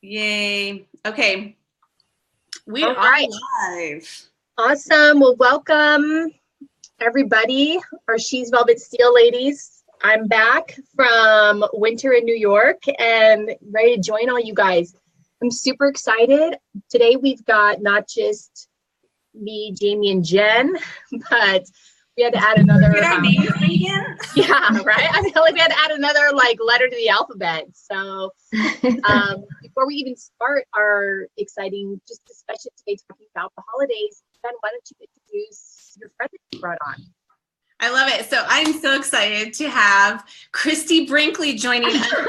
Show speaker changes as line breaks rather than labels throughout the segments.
Yay. Okay. We
All
are
right.
live.
Awesome. Well, welcome everybody, our She's Velvet Steel ladies. I'm back from winter in New York and ready to join all you guys. I'm super excited. Today we've got not just me, Jamie, and Jen, but we had to add another. Yeah, right. I feel like we had to add another letter to the alphabet. So before we even start our exciting discussion today, talking about the holidays, Ben, why don't you introduce your friend that you brought on?
I love it. So I'm so excited to have Christy Brinkley joining us.
That's it.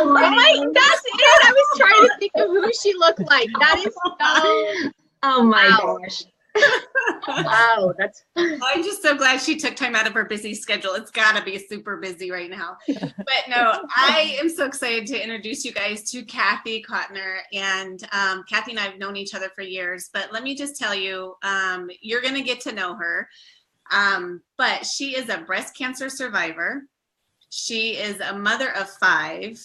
I was trying to think of who she looked like. That is so.
Oh my gosh.
Wow,
I'm just so glad she took time out of her busy schedule. It's got to be super busy right now. But no, I am so excited to introduce you guys to Kathy Cotner. And Kathy and I have known each other for years. But let me just tell you, you're going to get to know her. But she is a breast cancer survivor. She is a mother of 5.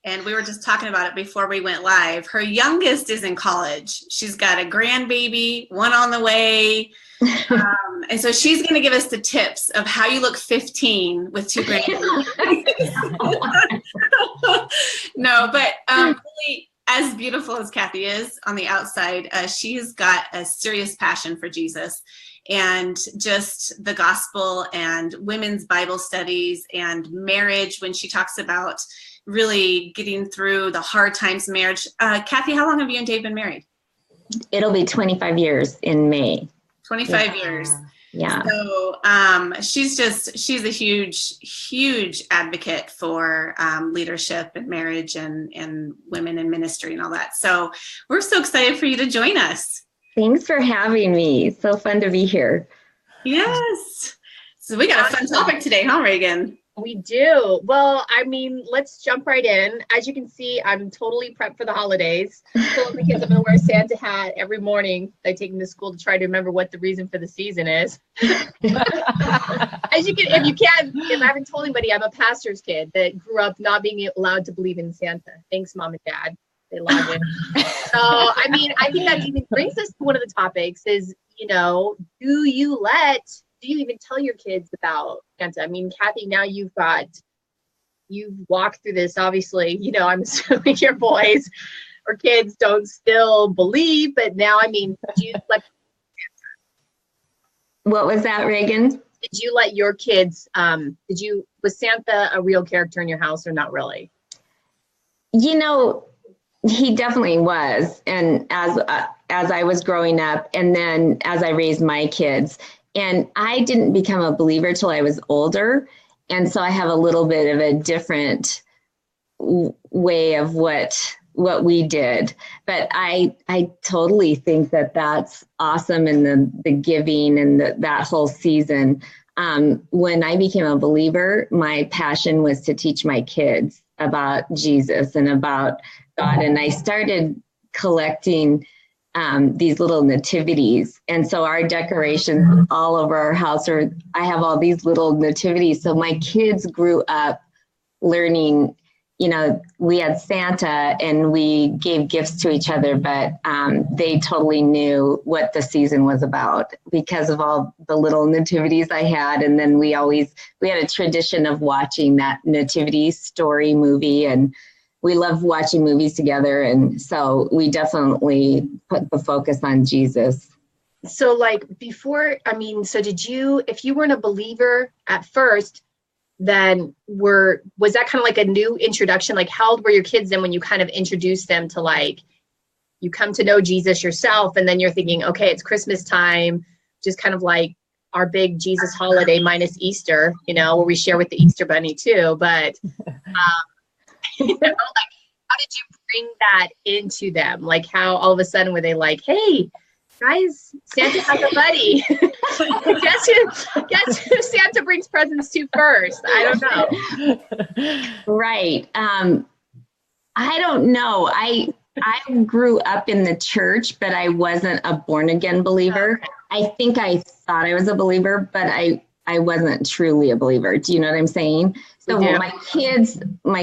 And we were just talking about it before we went live. Her youngest is in college. She's got a grandbaby, one on the way. And so she's going to give us the tips of how you look 15 with 2 grandbabies. No, but really, as beautiful as Kathy is on the outside, she's got a serious passion for Jesus and just the gospel and women's Bible studies and marriage when she talks about really getting through the hard times in marriage. Kathy, how long have you and Dave been married?
It'll be 25 years in May.
25 years.
Yeah.
So she's a huge advocate for leadership and marriage and women in ministry and all that. So we're so excited for you to join us.
Thanks for having me. So fun to be here.
Yes. So we got a fun topic today, huh, Reagan?
We do. Well, I mean, let's jump right in. As you can see, I'm totally prepped for the holidays. So the kids, I'm going to wear a Santa hat every morning. I take them to school to try to remember what the reason for the season is. If I haven't told anybody, I'm a pastor's kid that grew up not being allowed to believe in Santa. Thanks, Mom and Dad. They love it. So, I mean, I think that even brings us to one of the topics is, do you even tell your kids about Santa? I mean, Kathy, now you've walked through this, obviously, I'm assuming your boys or kids don't still believe, but now, I mean, do you let Santa?
What was that, Reagan?
Did you let your kids, was Santa a real character in your house or not really?
He definitely was. And as I was growing up and then as I raised my kids, and I didn't become a believer till I was older. And so I have a little bit of a different way of what we did. But I totally think that that's awesome in the giving and that whole season. When I became a believer, my passion was to teach my kids about Jesus and about God. And I started collecting these little nativities. And so our decorations all over our house I have all these little nativities. So my kids grew up learning, we had Santa and we gave gifts to each other, but they totally knew what the season was about because of all the little nativities I had. And then we had a tradition of watching that nativity story movie, and we love watching movies together. And so we definitely put the focus on Jesus.
So did you, if you weren't a believer at first, then was that kind of like a new introduction? Like how old were your kids then when you kind of introduced them to you come to know Jesus yourself and then you're thinking, okay, it's Christmas time, just kind of like our big Jesus holiday minus Easter, where we share with the Easter bunny too. But how did you bring that into them? Like how all of a sudden were they like, hey, guys, Santa has a buddy. guess who Santa brings presents to first? I don't know.
Right. I don't know. I grew up in the church, but I wasn't a born again believer.
Okay.
I think I thought I was a believer, but I I wasn't truly a believer. Do you know what I'm saying? So
Yeah.
my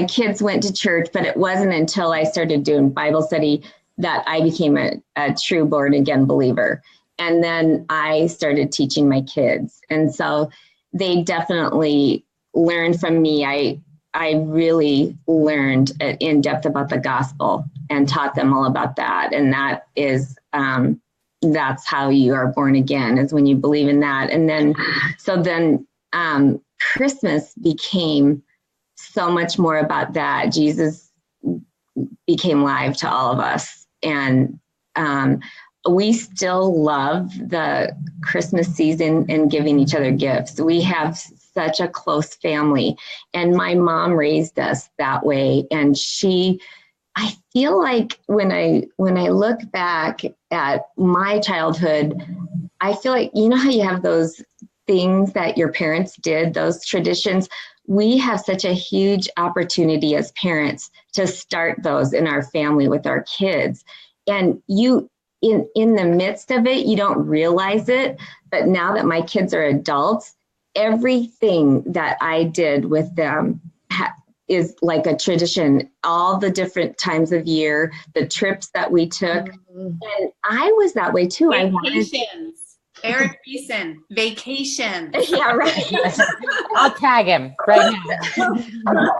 kids went to church, but it wasn't until I started doing Bible study that I became a true born again believer. And then I started teaching my kids. And so they definitely learned from me. I really learned in depth about the gospel and taught them all about that. And that is, that's how you are born again, is when you believe in that. And then, Christmas became so much more about that. Jesus became live to all of us. And we still love the Christmas season and giving each other gifts. We have such a close family, and my mom raised us that way. And I feel like when I look back at my childhood, I feel like, you know how you have those things that your parents did, those traditions? We have such a huge opportunity as parents to start those in our family with our kids. And in the midst of it, you don't realize it. But now that my kids are adults, everything that I did with them is like a tradition. All the different times of year, the trips that we took. And I was that way too.
Vacations. Eric Beeson, vacation.
Yeah, right.
I'll tag him right now.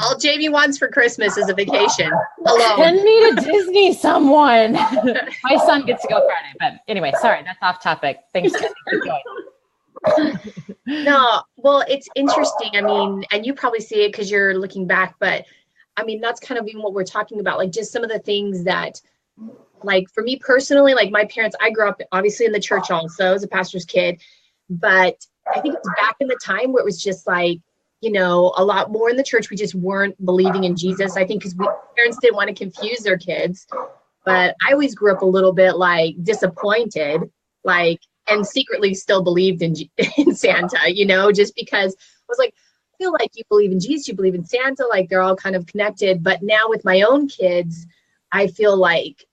All Jamie wants for Christmas is a vacation alone.
Send me to Disney, someone. My son gets to go Friday, but anyway, sorry, that's off topic. Thanks. Keep going.
No, well, it's interesting. I mean, and you probably see it because you're looking back, but I mean, that's kind of even what we're talking about, like just some of the things that, like for me personally, like my parents, I grew up obviously in the church also as a pastor's kid, but I think it's back in the time where it was just like, you know, a lot more in the church. We just weren't believing in Jesus. I think because parents didn't want to confuse their kids, but I always grew up a little bit like disappointed, like, and secretly still believed in Santa, you know, just because I was like, I feel like you believe in Jesus, you believe in Santa, like they're all kind of connected. But now with my own kids, I feel like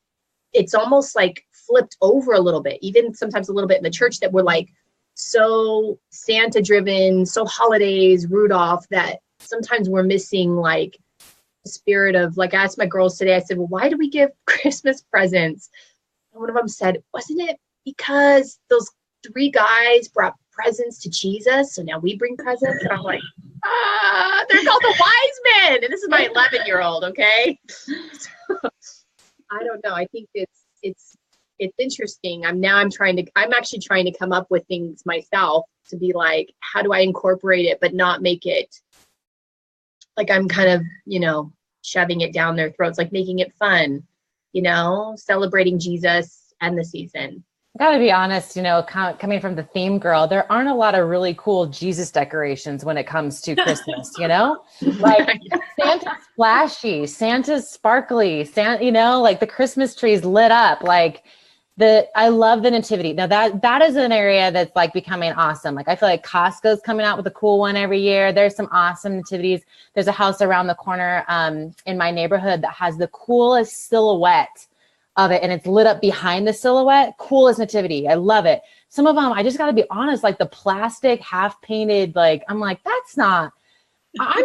it's almost like flipped over a little bit, even sometimes a little bit in the church, that we're like so Santa driven, so holidays, Rudolph, that sometimes we're missing like the spirit of, like I asked my girls today, I said, well, why do we give Christmas presents? And one of them said, wasn't it because those 3 guys brought presents to Jesus, so now we bring presents? And I'm like, they're called the wise men. And this is my 11-year-old, okay? I don't know. I think it's interesting. I'm actually trying to come up with things myself to be like, how do I incorporate it, but not make it like I'm kind of, you know, shoving it down their throats, like making it fun, you know, celebrating Jesus and the season.
I gotta be honest, you know, coming from the theme girl, there aren't a lot of really cool Jesus decorations when it comes to Christmas, you know? Like Santa's flashy, Santa's sparkly, Santa, you know, like the Christmas tree's lit up. Like I love the nativity. Now that is an area that's like becoming awesome. Like I feel like Costco's coming out with a cool one every year. There's some awesome nativities. There's a house around the corner in my neighborhood that has the coolest silhouette of it, and it's lit up behind the silhouette. Coolest nativity. I love it. Some of them, I just got to be honest, like the plastic half painted, like I'm like, I'm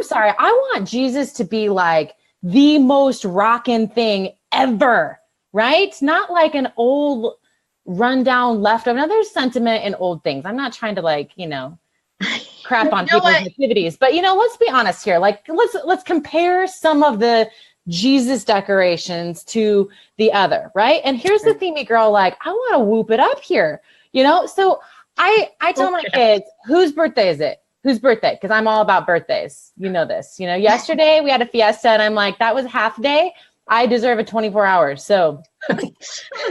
sorry. I want Jesus to be like the most rockin' thing ever, right? Not like an old rundown leftover. Now there's sentiment in old things. I'm not trying to like, you know, crap on people's nativities, but you know, let's be honest here. Like let's compare some of the Jesus decorations to the other, right? And here's the themey girl, like, I want to whoop it up here, you know? So I tell my kids, whose birthday is it? Whose birthday? Because I'm all about birthdays. You know this. You know, yesterday we had a fiesta and I'm like, that was half day. I deserve a 24 hours. So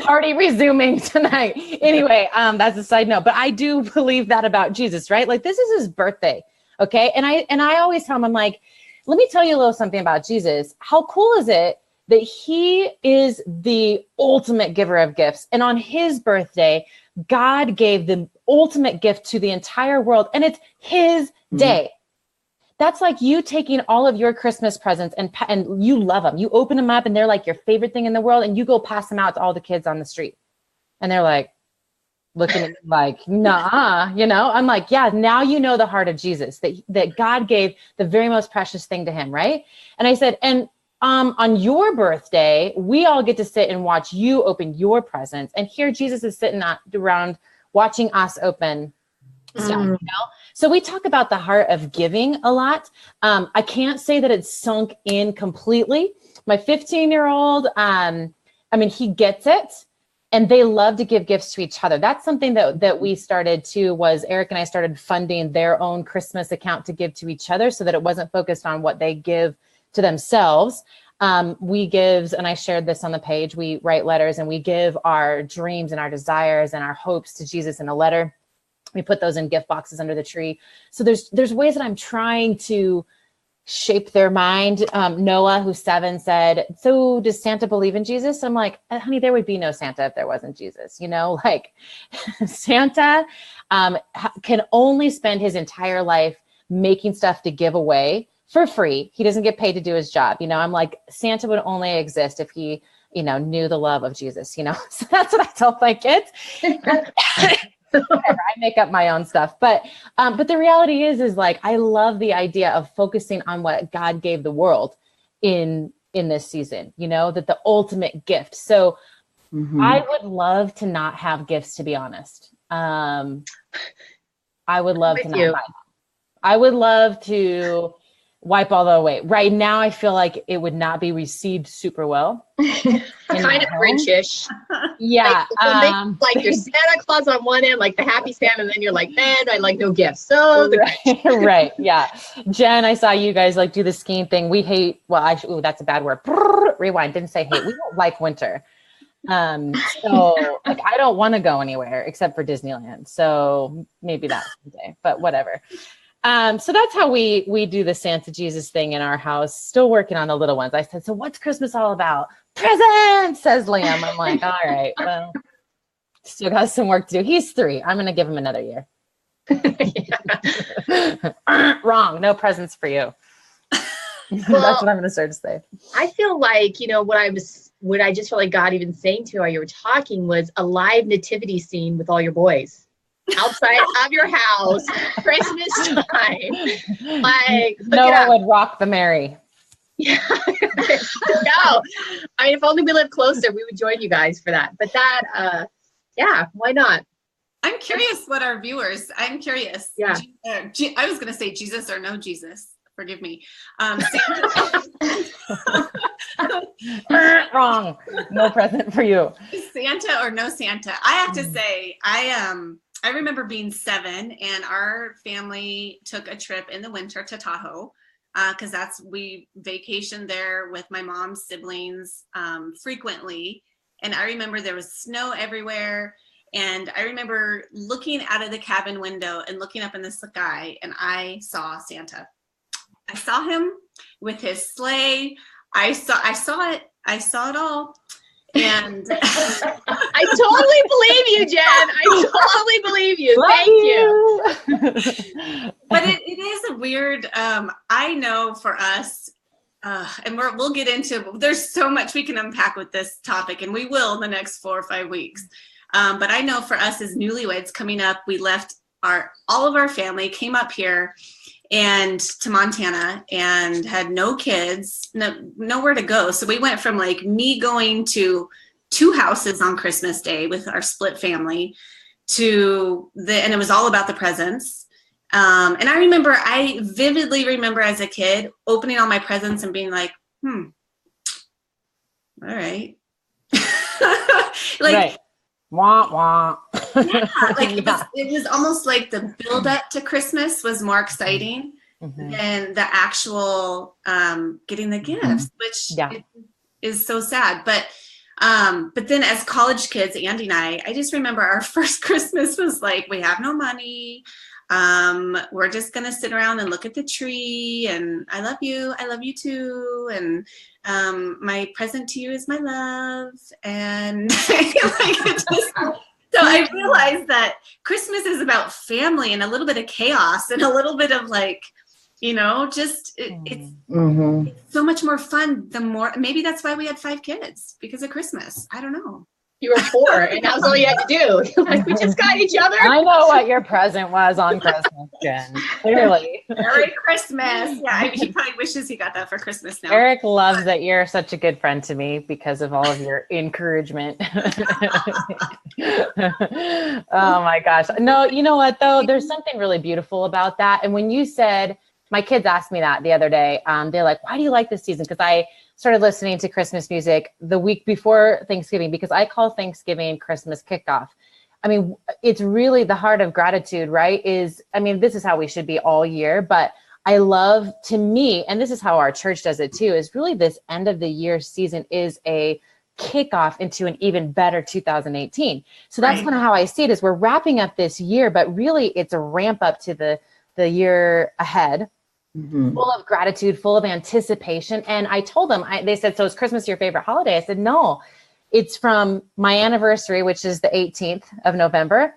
party resuming tonight. Anyway, that's a side note. But I do believe that about Jesus, right? Like this is his birthday. Okay. And I always tell him, I'm like, let me tell you a little something about Jesus. How cool is it that he is the ultimate giver of gifts? And on his birthday, God gave the ultimate gift to the entire world, and it's his day. That's like you taking all of your Christmas presents and you love them. You open them up and they're like your favorite thing in the world, and you go pass them out to all the kids on the street. And they're like, looking at me like, nah, you know, I'm like, yeah, now you know the heart of Jesus, that God gave the very most precious thing to him, right? And I said, and on your birthday, we all get to sit and watch you open your presents. And here Jesus is sitting around watching us open stuff, you know? So we talk about the heart of giving a lot. I can't say that it's sunk in completely. My 15-year-old, I mean, he gets it. And they love to give gifts to each other. That's something that we started too, was Eric and I started funding their own Christmas account to give to each other so that it wasn't focused on what they give to themselves. We give, and I shared this on the page, we write letters and we give our dreams and our desires and our hopes to Jesus in a letter. We put those in gift boxes under the tree. So there's ways that I'm trying to shape their mind. Noah, who's 7, said, so does Santa believe in Jesus? I'm like, honey, there would be no Santa if there wasn't Jesus. You know, like Santa can only spend his entire life making stuff to give away for free. He doesn't get paid to do his job. You know, I'm like, Santa would only exist if he, you know, knew the love of Jesus, you know? So that's what I tell my kids. Whatever, I make up my own stuff. But the reality is like, I love the idea of focusing on what God gave the world in this season, you know, that the ultimate gift. So I would love to not have gifts, to be honest. I would love to not buy them. I would love to wipe all that away. Right now, I feel like it would not be received super well.
Kind of Grinch-ish.
Yeah.
Like your Santa Claus on one end, like the happy Santa, and then you're like, man, I like no gifts. So
right. Yeah. Jen, I saw you guys like do the skiing thing. We hate, well, that's a bad word. Rewind. Didn't say hate. We don't like winter. So like, I don't want to go anywhere except for Disneyland. So maybe that someday, but whatever. So that's how we do the Santa Jesus thing in our house. Still working on the little ones. I said, so what's Christmas all about? Presents, says Liam. I'm like, all right, well, still got some work to do. He's 3. I'm going to give him another year. Wrong. No presents for you. Well, that's what I'm going to start to say.
I feel like, you know, what I just felt like God even saying to you while you were talking was a live nativity scene with all your boys outside of your house, Christmas time. Like,
Noah would rock the Mary.
Yeah. No. I mean, if only we lived closer, we would join you guys for that. But that, yeah, why not?
I'm curious what our viewers, I'm curious.
Yeah.
I was going to say Jesus or no Jesus. Forgive me.
Wrong. No present for you.
Santa or no Santa? I have to say, I remember being 7 and our family took a trip in the winter to Tahoe because we vacationed there with my mom's siblings frequently. And I remember there was snow everywhere. And I remember looking out of the cabin window and looking up in the sky, and I saw Santa. I saw him with his sleigh. I saw it all. And
I totally believe you, Jen. I totally believe you. Thank you.
But it is a weird, I know for us, and we'll get into, there's so much we can unpack with this topic, and we will in the next 4 or 5 weeks. But I know for us as newlyweds coming up, we left all of our family, came up here and to Montana and had no kids, nowhere to go. So we went from like me going to 2 houses on Christmas Day with our split family and it was all about the presents. And I vividly remember as a kid opening all my presents and being like, all right.
Right. Wah, wah.
Yeah, like it was almost like the build up to Christmas was more exciting than the actual getting the gifts, which is so sad. But then as college kids, Andy and I just remember our first Christmas was like, we have no money. We're just gonna sit around and look at the tree, and I love you too, and my present to you is my love, and so I realized that Christmas is about family and a little bit of chaos and a little bit of like, you know, just it's so much more fun the more. Maybe that's why we had 5 kids, because of Christmas. I don't know.
You were 4, and that was all you had to do. Like, we just got each other.
I know what your present was on Christmas, Jen. Clearly.
Merry Christmas. Yeah, he probably wishes he got that for Christmas now.
Eric loves that you're such a good friend to me because of all of your encouragement. Oh my gosh. No, you know what though? There's something really beautiful about that. And when you said, my kids asked me that the other day, they're like, why do you like this season? Because I started listening to Christmas music the week before Thanksgiving, because I call Thanksgiving Christmas kickoff. I mean, it's really the heart of gratitude, right? This is how we should be all year, but I love, to me, and this is how our church does it too, is really this end of the year season is a kickoff into an even better 2018. So that's kind of how I see it, is we're wrapping up this year, but really it's a ramp up to the year ahead. Mm-hmm. Full of gratitude, full of anticipation. And I told them, they said, so is Christmas your favorite holiday? I said, no, it's from my anniversary, which is the 18th of November,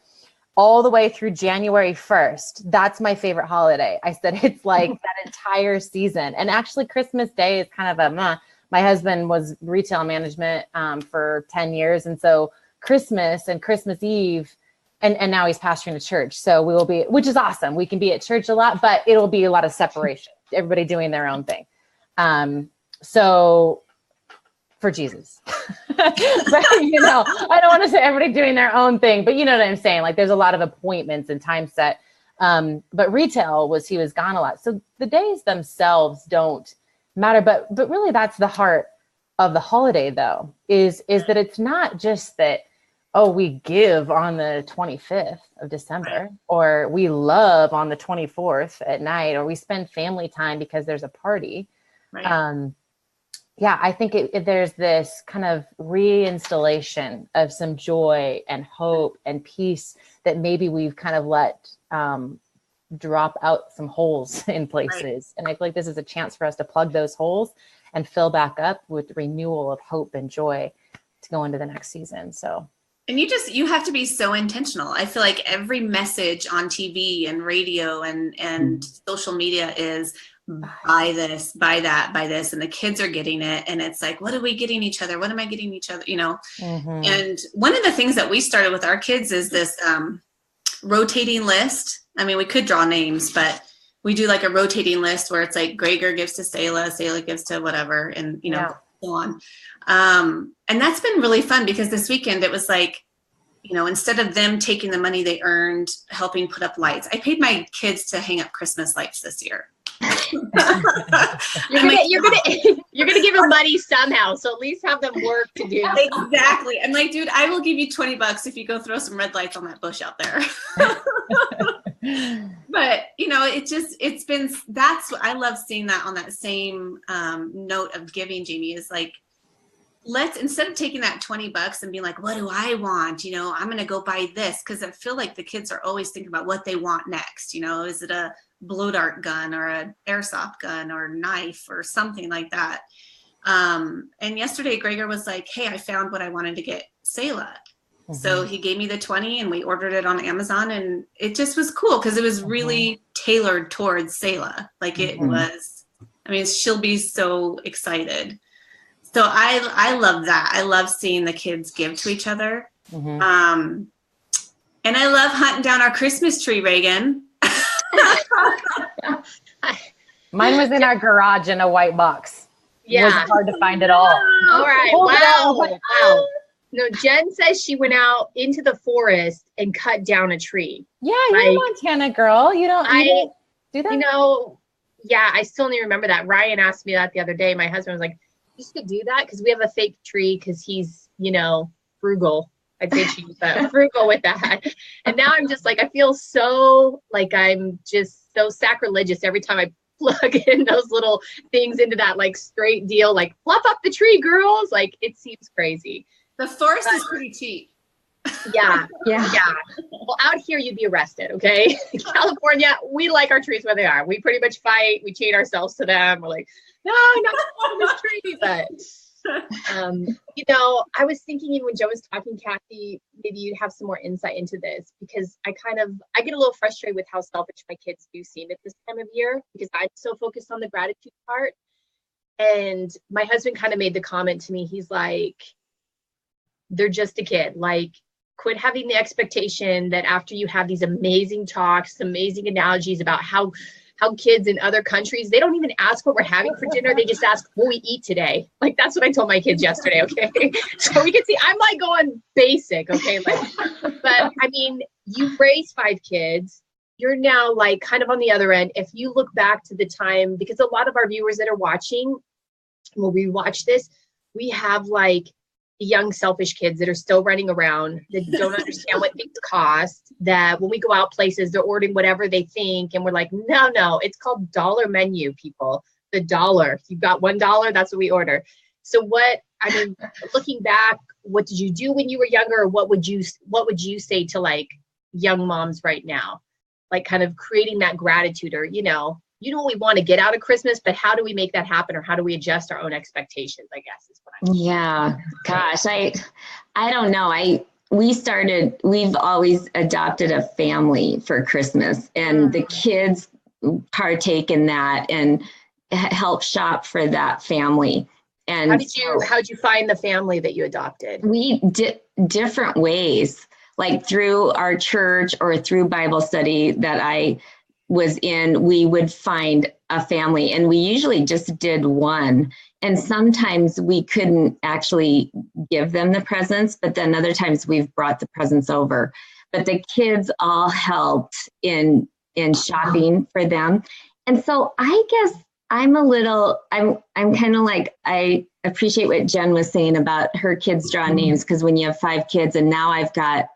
all the way through January 1st. That's my favorite holiday. I said, it's like that entire season. And actually Christmas Day is kind of my husband was retail management for 10 years. And so Christmas and Christmas Eve, and now he's pastoring a church. So we will be, which is awesome. We can be at church a lot, but it'll be a lot of separation, everybody doing their own thing. So for Jesus, but I don't want to say everybody doing their own thing, but you know what I'm saying? Like there's a lot of appointments and time set. But retail he was gone a lot. So the days themselves don't matter, but really that's the heart of the holiday though, is that it's not just that, oh, we give on the 25th of December, or we love on the 24th at night, or we spend family time because there's a party. Right. Yeah, I think there's this kind of reinstallation of some joy and hope and peace that maybe we've kind of let drop out some holes in places. Right. And I feel like this is a chance for us to plug those holes and fill back up with renewal of hope and joy to go into the next season. So.
And you have to be so intentional. I feel like every message on TV and radio and social media is buy this, buy that, buy this. And the kids are getting it. And it's like, what are we getting each other? What am I getting each other? Mm-hmm. And one of the things that we started with our kids is this rotating list. I mean, we could draw names, but we do like a rotating list where it's like Gregor gives to Selah gives to whatever. And, so on. And that's been really fun because this weekend it was like, instead of them taking the money they earned, helping put up lights, I paid my kids to hang up Christmas lights this year.
You're gonna give them money somehow, so at least have them work to do.
Exactly. I'm like, dude, I will give you $20 if you go throw some red lights on that bush out there. But that's what I love seeing that on that same note of giving, Jamie, is like, let's, instead of taking that $20 and being like, what do I want? I'm going to go buy this. Cause I feel like the kids are always thinking about what they want next. Is it a blow dart gun or an airsoft gun or knife or something like that? And yesterday Gregor was like, hey, I found what I wanted to get Selah. Mm-hmm. So he gave me the 20 and we ordered it on Amazon, and it just was cool because it was really tailored towards Selah. Like it was, she'll be so excited. So I love that. I love seeing the kids give to each other. Mm-hmm. And I love hunting down our Christmas tree, Reagan.
Mine was in our garage in a white box. Yeah. It was hard to find it all.
All right. Wow. No, Jen says she went out into the forest and cut down a tree.
Yeah, you're a Montana girl. You don't do that?
Yeah, I still need to remember that. Ryan asked me that the other day. My husband was like, you should do that because we have a fake tree because he's, frugal. I'd say she's frugal with that. And now I'm just like, I feel so like I'm just so sacrilegious every time I plug in those little things into that like straight deal, like fluff up the tree, girls. Like it seems crazy.
The forest is pretty cheap.
Yeah. Well, out here you'd be arrested, okay? California, we like our trees where they are. We pretty much fight. We chain ourselves to them. We're like, no, not this tree. But I was thinking even when Joe was talking, Kathy, maybe you'd have some more insight into this because I get a little frustrated with how selfish my kids do seem at this time of year because I'm so focused on the gratitude part. And my husband kind of made the comment to me. He's like, they're just a kid. Like, quit having the expectation that after you have these amazing talks, amazing analogies about how kids in other countries, they don't even ask what we're having for dinner. They just ask, what we eat today. Like, that's what I told my kids yesterday. Okay. So we can see, I'm like going basic. Okay. Like, but I mean, you've raised 5 kids. You're now like kind of on the other end. If you look back to the time, because a lot of our viewers that are watching, when we watch this, we have like young selfish kids that are still running around, that don't understand what things cost, that when we go out places, they're ordering whatever they think, and we're like, no, it's called dollar menu, people. The dollar, you've got $1, that's what we order. So looking back, what did you do when you were younger, or what would you say to like young moms right now, like kind of creating that gratitude, or what we want to get out of Christmas, but how do we make that happen, or how do we adjust our own expectations, I guess is what I'm
Yeah, gosh, I don't know. We've always adopted a family for Christmas, and the kids partake in that and help shop for that family. And
how did you find the family that you adopted?
We did different ways, like through our church or through Bible study that I was in. We would find a family, and we usually just did one. And sometimes we couldn't actually give them the presents, but then other times we've brought the presents over. But the kids all helped in shopping for them. And so I guess I'm kind of like, I appreciate what Jen was saying about her kids draw names, because when you have 5 kids, and now I've got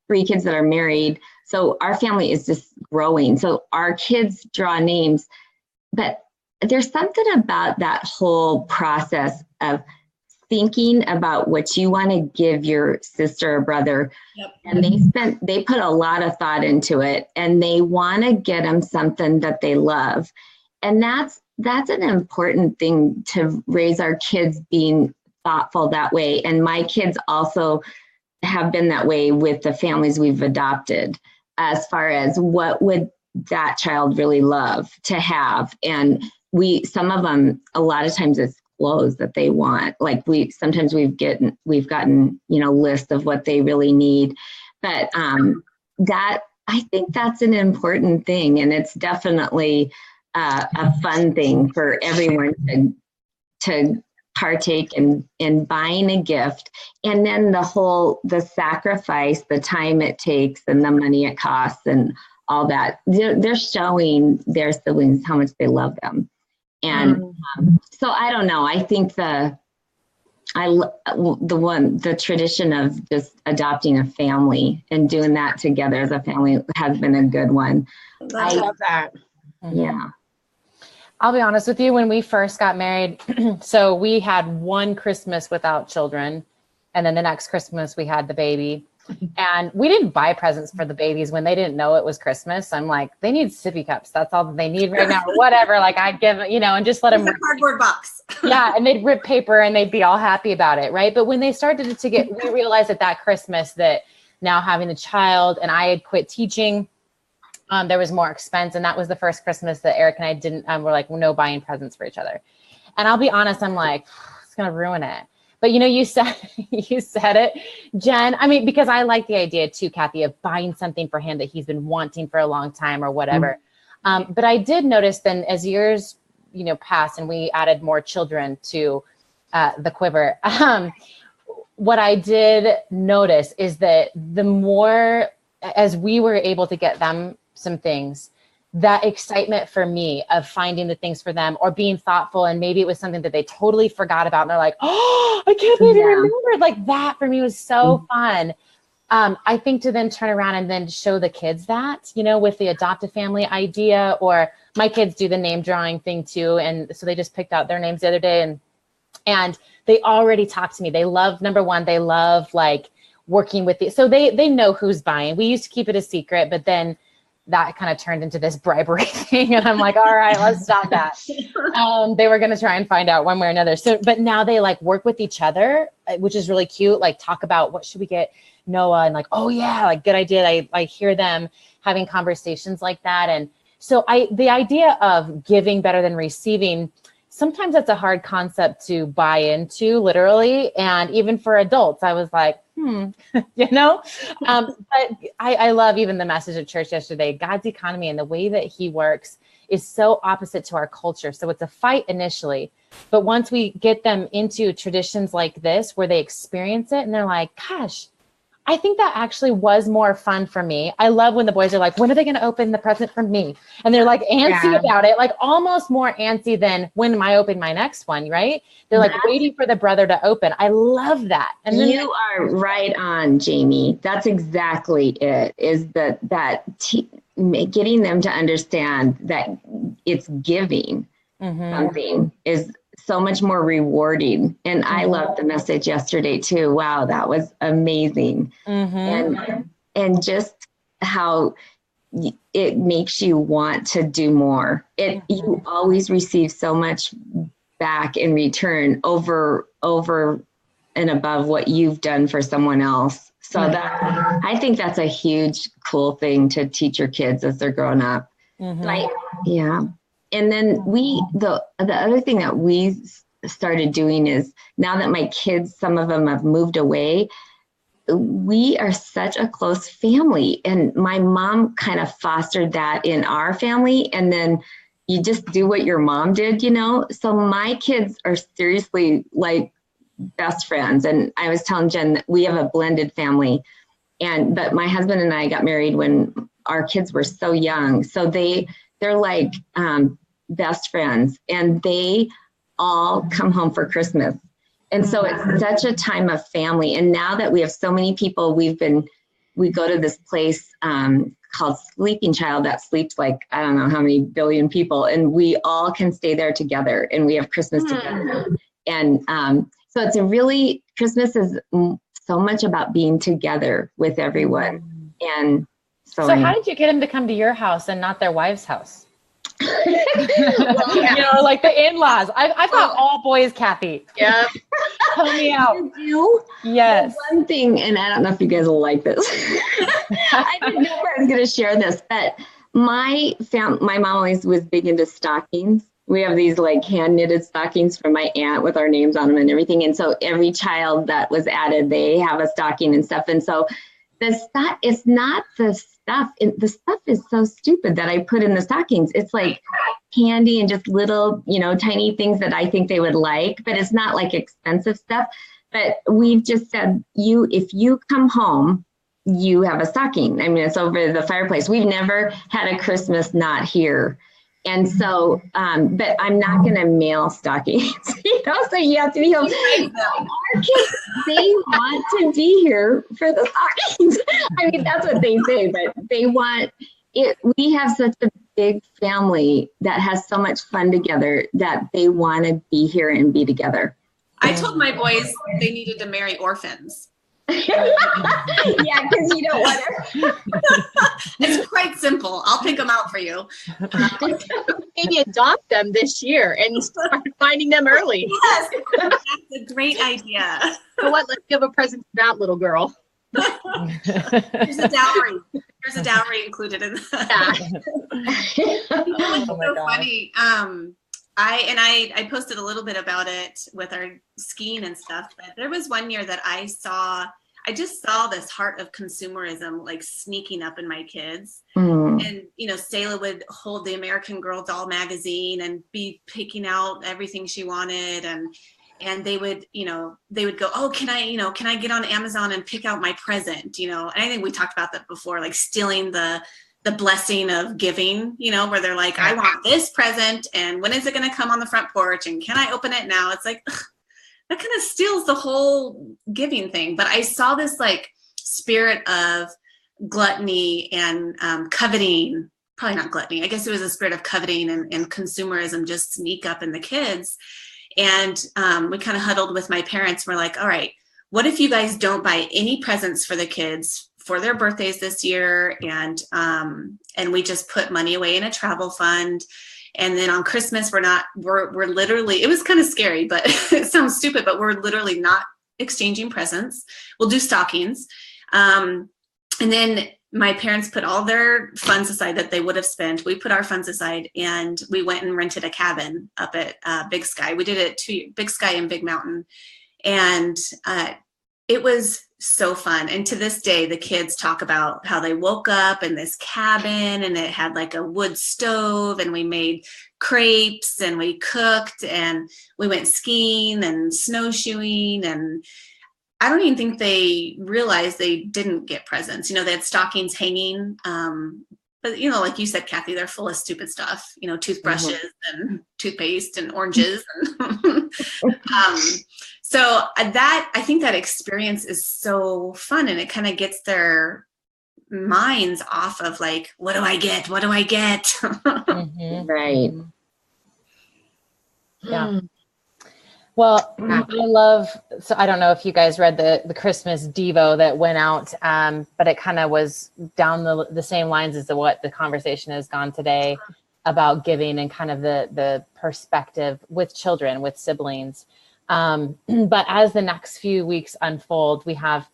3 kids that are married, so our family is just growing. So our kids draw names, but there's something about that whole process of thinking about what you want to give your sister or brother. Yep. And they put a lot of thought into it, and they want to get them something that they love. And that's an important thing, to raise our kids being thoughtful that way. And my kids also have been that way with the families we've adopted, as far as what would that child really love to have. And some of them, a lot of times it's clothes that they want. Like we've gotten, list of what they really need. But I think that's an important thing. And it's definitely a fun thing for everyone to partake in buying a gift. And then the sacrifice, the time it takes, and the money it costs, and all that, they're showing their siblings how much they love them. And so I don't know, I think the tradition of just adopting a family and doing that together as a family has been a good one.
I love that.
Yeah.
I'll be honest with you, when we first got married, so we had one Christmas without children, and then the next Christmas we had the baby. And we didn't buy presents for the babies when they didn't know it was Christmas. I'm like, they need sippy cups. That's all that they need right now, or whatever. Like I'd give, and just let them.
A cardboard box.
Yeah, and they'd rip paper and they'd be all happy about it, right? But when they started we realized that Christmas, that now having a child, and I had quit teaching, there was more expense, and that was the first Christmas that Eric and I didn't. We're like, no buying presents for each other. And I'll be honest, I'm like, it's gonna ruin it. But you said it, Jen. I mean, because I like the idea too, Kathy, of buying something for him that he's been wanting for a long time or whatever. But I did notice then, as years passed and we added more children to the quiver, what I did notice is that the more, as we were able to get them some things, that excitement for me of finding the things for them, or being thoughtful, and maybe it was something that they totally forgot about, and they're like, oh, I can't believe you remembered. Like that for me was so fun. I think to then turn around and then show the kids that, with the adoptive family idea, or my kids do the name drawing thing too. And so they just picked out their names the other day, and they already talked to me. They love, number one, they love like working with so they know who's buying. We used to keep it a secret, but then that kind of turned into this bribery thing. And I'm like, all right, let's stop that. They were going to try and find out one way or another. So, but now they like work with each other, which is really cute. Like talk about what should we get Noah, and like, oh yeah, like good idea. I hear them having conversations like that. And so the idea of giving better than receiving sometimes that's a hard concept to buy into, literally. And even for adults, I was like, you know, but I love even the message at church yesterday. God's economy and the way that he works is so opposite to our culture. So it's a fight initially, but once we get them into traditions like this, where they experience it and they're like, gosh, I think that actually was more fun for me. I love when the boys are like, when are they going to open the present for me? And they're like antsy about it, like almost more antsy than when am I open my next one, right? They're like waiting for the brother to open. I love that. And then
you are right on, Jamie. That's exactly it, is getting them to understand that it's giving something is so much more rewarding. And I loved the message yesterday too. Wow, that was amazing. And just how it makes you want to do more. You always receive so much back in return over and above what you've done for someone else. So that, I think that's a huge, cool thing to teach your kids as they're growing up. Yeah. And then the other thing that we started doing is, now that my kids, some of them have moved away, we are such a close family. And my mom kind of fostered that in our family. And then you just do what your mom did, you know? So my kids are seriously like best friends. And I was telling Jen that we have a blended family. But my husband and I got married when our kids were so young. So they're like best friends, and they all come home for Christmas. And so it's such a time of family. And now that we have so many people, we go to this place called Sleeping Child that sleeps like, I don't know how many billion people, and we all can stay there together and we have Christmas together. And so it's Christmas is so much about being together with everyone. And so
how did you get them to come to your house and not their wife's house?
Well,
you know, like the in-laws. I've got all boys, Kathy.
Yeah.
Help me out.
You do?
Yes.
One thing, and I don't know if you guys will like this. I didn't know if I was going to share this, but my mom always was big into stockings. We have these like hand knitted stockings from my aunt with our names on them and everything. And so every child that was added, they have a stocking and stuff. And so it's not the stuff. The stuff is so stupid that I put in the stockings. It's like candy and just little, tiny things that I think they would like, but it's not like expensive stuff. But we've just said, if you come home, you have a stocking. I mean, it's over the fireplace. We've never had a Christmas not here. And so, but I'm not going to mail stockings, so you have to be home. Our kids, they want to be here for the stockings. I mean, that's what they say, but they want it. We have such a big family that has so much fun together that they want to be here and be together.
I told my boys they needed to marry orphans.
Yeah, because you don't want to.
It's quite simple. I'll pick them out for you.
Maybe adopt them this year and start finding them early.
Yes, that's a great idea.
So what? Let's give a present to that little girl.
There's a dowry. There's a dowry included in that. It's so funny. I posted a little bit about it with our skiing and stuff, but there was one year that I just saw this heart of consumerism like sneaking up in my kids. And, Selah would hold the American Girl doll magazine and be picking out everything she wanted. And they would go, oh, can I get on Amazon and pick out my present? And I think we talked about that before, like stealing the blessing of giving, where they're like, I want this present, and when is it going to come on the front porch, and can I open it now? It's like, ugh, that kind of steals the whole giving thing. But I saw this like spirit of gluttony and coveting, probably not gluttony. I guess it was a spirit of coveting and consumerism just sneak up in the kids. And we kind of huddled with my parents. We're like, all right, what if you guys don't buy any presents for the kids for their birthdays this year, and we just put money away in a travel fund, and then on Christmas we're literally, it was kind of scary, but it sounds stupid, but we're literally not exchanging presents. We'll do stockings, and then my parents put all their funds aside that they would have spent. We put our funds aside and we went and rented a cabin up at Big Sky. We did it to Big Sky and Big Mountain. And it was so fun. And to this day, the kids talk about how they woke up in this cabin and it had like a wood stove and we made crepes and we cooked and we went skiing and snowshoeing. And I don't even think they realized they didn't get presents. You know, they had stockings hanging. But, you know, like you said, Kathy, they're full of stupid stuff, you know, toothbrushes and toothpaste and oranges. And so that, I think that experience is so fun, and it kind of gets their minds off of like, what do I get? What do I get?
Right.
Yeah. Well, so I don't know if you guys read the Christmas Devo that went out, but it kind of was down the same lines as what the conversation has gone today about giving and kind of the perspective with children, with siblings. But as the next few weeks unfold, we have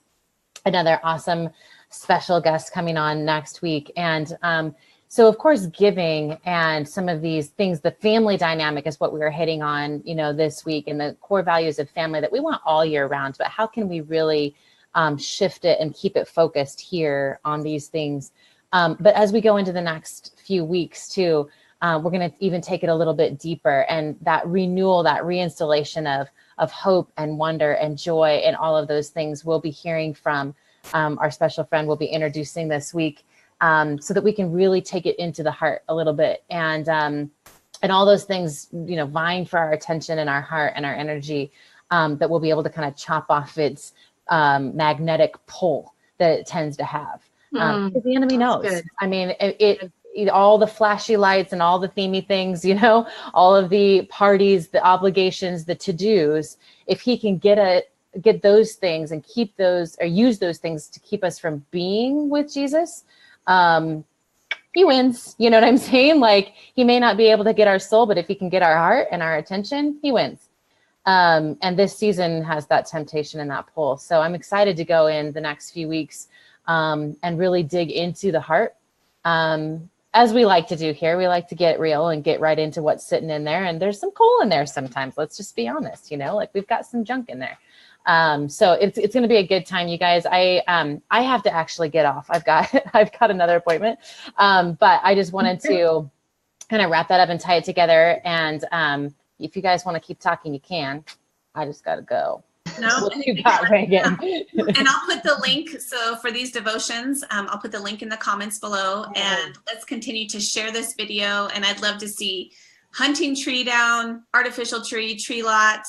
another awesome special guest coming on next week. And so of course, giving and some of these things, the family dynamic is what we were hitting on, you know, this week, and the core values of family that we want all year round. But how can we really shift it and keep it focused here on these things? But as we go into the next few weeks too, we're going to even take it a little bit deeper, and that renewal, that reinstallation of hope and wonder and joy and all of those things we'll be hearing from our special friend we'll be introducing this week. So that we can really take it into the heart a little bit, and all those things, you know, vying for our attention and our heart and our energy, that we'll be able to kind of chop off its magnetic pull that it tends to have. Because the enemy knows.
Good.
I mean, it all the flashy lights and all the themey things, you know, all of the parties, the obligations, the to-dos, if he can get those things and keep those, or use those things to keep us from being with Jesus, he wins. You know what I'm saying? Like, he may not be able to get our soul, but if he can get our heart and our attention, he wins. And this season has that temptation and that pull. So I'm excited to go in the next few weeks, and really dig into the heart. As we like to do here, we like to get real and get right into what's sitting in there. And there's some coal in there sometimes. Let's just be honest, you know, like we've got some junk in there. So it's going to be a good time, you guys. I have to actually get off. I've got another appointment. But I just wanted to kind of wrap that up and tie it together. And, if you guys want to keep talking, you can. I just got to go.
No,
What you got, Reagan?
And I'll put the link. So for these devotions, I'll put the link in the comments below, and let's continue to share this video. And I'd love to see hunting tree down, artificial tree lot,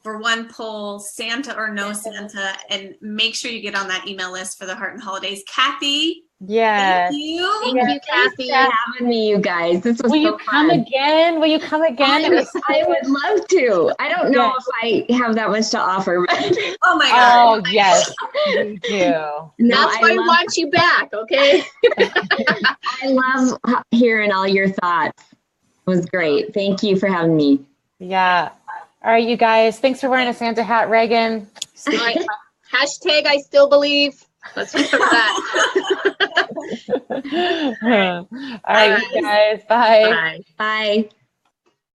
for one poll, Santa or no Santa, and make sure you get on that email list for the Heart and Holidays. Kathy,
Yes.
thank you.
Thank you, Kathy.
Thanks for having me, you guys. This was
Will
so
you come
fun.
again? Will you come again?
I would love to. I don't know if I have that much to offer. But
Oh my God.
Oh, yes, you do.
That's why I want you back, okay?
I love hearing all your thoughts. It was great. Thank you for having me.
Yeah. All right, you guys. Thanks for wearing a Santa hat, Reagan.
All right. Hashtag I still believe. Let's remember that.
All right, you guys. Bye.
Bye.
Bye.